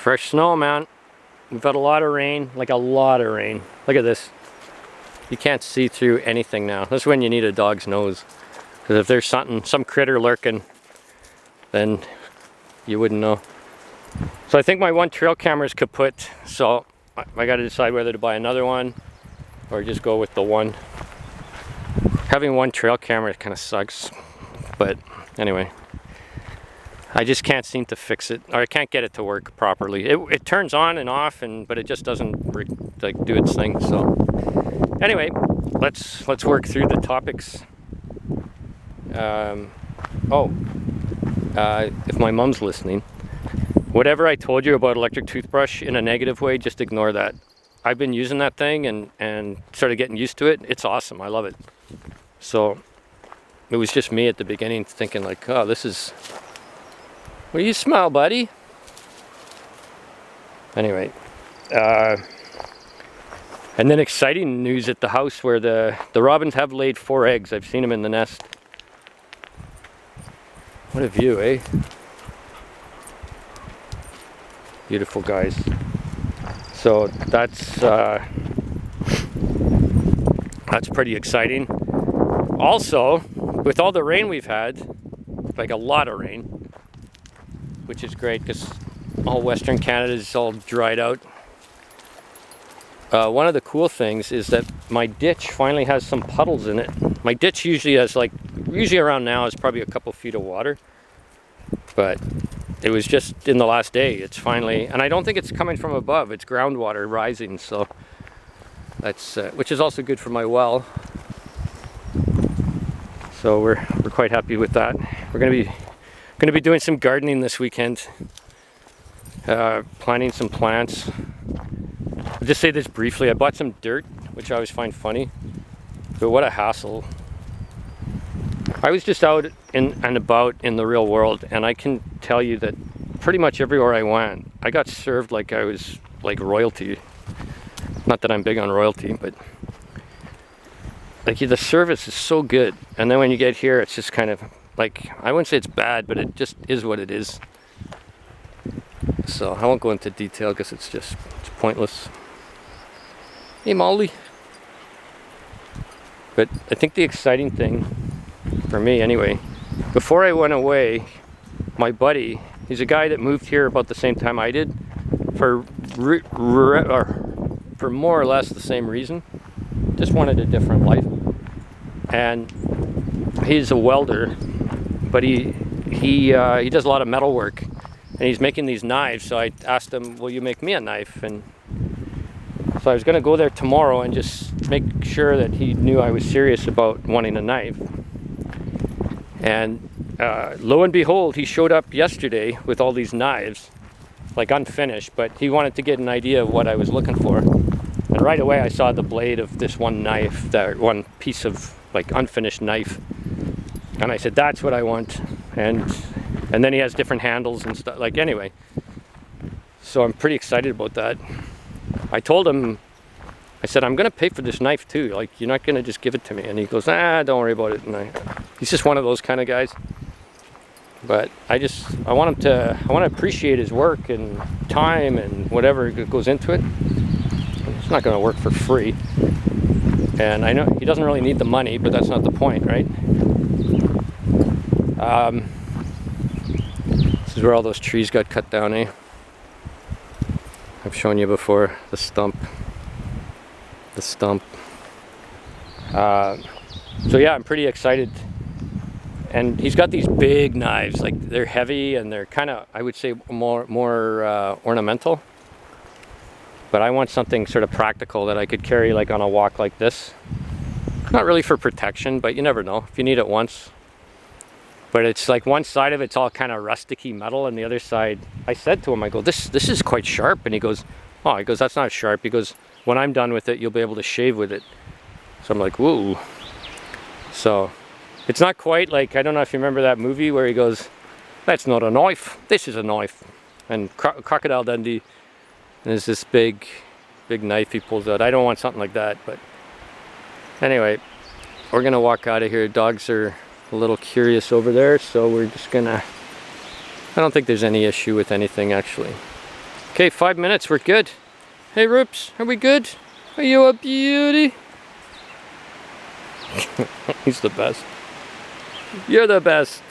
Fresh snow, man. We've had a lot of rain, like a lot of rain. Look at this. You can't see through anything now. This is when you need a dog's nose. Because if there's some critter lurking, then you wouldn't know. So I think my one trail camera is kaput. So I got to decide whether to buy another one or just go with the one. Having one trail camera kind of sucks. But anyway. I just can't seem to fix it, or I can't get it to work properly. It turns on and off, but it just doesn't like do its thing. So anyway, let's work through the topics. If my mom's listening, whatever I told you about electric toothbrush in a negative way, just ignore that. I've been using that thing and started getting used to it. It's awesome. I love it. So it was just me at the beginning thinking like, oh, this is... What do you smell, buddy? Anyway, and then exciting news at the house where the robins have laid 4 eggs. I've seen them in the nest. What a view, eh? Beautiful, guys. So that's pretty exciting. Also, with all the rain we've had, like a lot of rain, which is great because all Western Canada is all dried out. One of the cool things is that my ditch finally has some puddles in it. My ditch usually has usually around now is probably a couple feet of water, but it was just in the last day. It's finally, and I don't think it's coming from above. It's groundwater rising, so that's which is also good for my well. So we're quite happy with that. We're going to be doing some gardening this weekend, planting some plants. I'll just say this briefly. I bought some dirt, which I always find funny, but what a hassle. I was just out and about in the real world, and I can tell you that pretty much everywhere I went, I got served like I was like royalty. Not that I'm big on royalty, but like the service is so good. And then when you get here, it's just kind of like, I wouldn't say it's bad, but it just is what it is. So I won't go into detail because it's pointless. Hey, Molly. But I think the exciting thing, for me anyway, before I went away, my buddy, he's a guy that moved here about the same time I did, for more or less the same reason. Just wanted a different life. And he's a welder, but he does a lot of metal work, and he's making these knives. So I asked him, will you make me a knife? And so I was going to go there tomorrow and just make sure that he knew I was serious about wanting a knife. And lo and behold, he showed up yesterday with all these knives, like unfinished, but he wanted to get an idea of what I was looking for. And right away I saw the blade of this one knife, that one piece of like unfinished knife. And I said, that's what I want. And then he has different handles and stuff, like, anyway. So I'm pretty excited about that. I told him, I said, I'm gonna pay for this knife too. Like, you're not gonna just give it to me. And he goes, don't worry about it. And he's just one of those kind of guys. But I want to appreciate his work and time and whatever goes into it. It's not gonna work for free. And I know he doesn't really need the money, but that's not the point, right? This is where all those trees got cut down, eh? I've shown you before, the stump. So yeah, I'm pretty excited. And he's got these big knives, like they're heavy and they're kind of, I would say, more ornamental. But I want something sort of practical that I could carry like on a walk like this. Not really for protection, but you never know if you need it once. But it's like one side of it's all kind of rusticy metal, and the other side, I said to him, I go, this is quite sharp. And he goes, oh, that's not sharp. He goes, when I'm done with it, you'll be able to shave with it. So I'm like, whoa. So it's not quite like, I don't know if you remember that movie where he goes, that's not a knife, this is a knife. And Crocodile Dundee, and there's this big knife he pulls out. I don't want something like that, but anyway, we're gonna walk out of here. Dogs are a little curious over there, so we're just gonna, I don't think there's any issue with anything actually. Okay, 5 minutes, we're good. Hey Roops, are we good? Are you a beauty? He's the best. You're the best.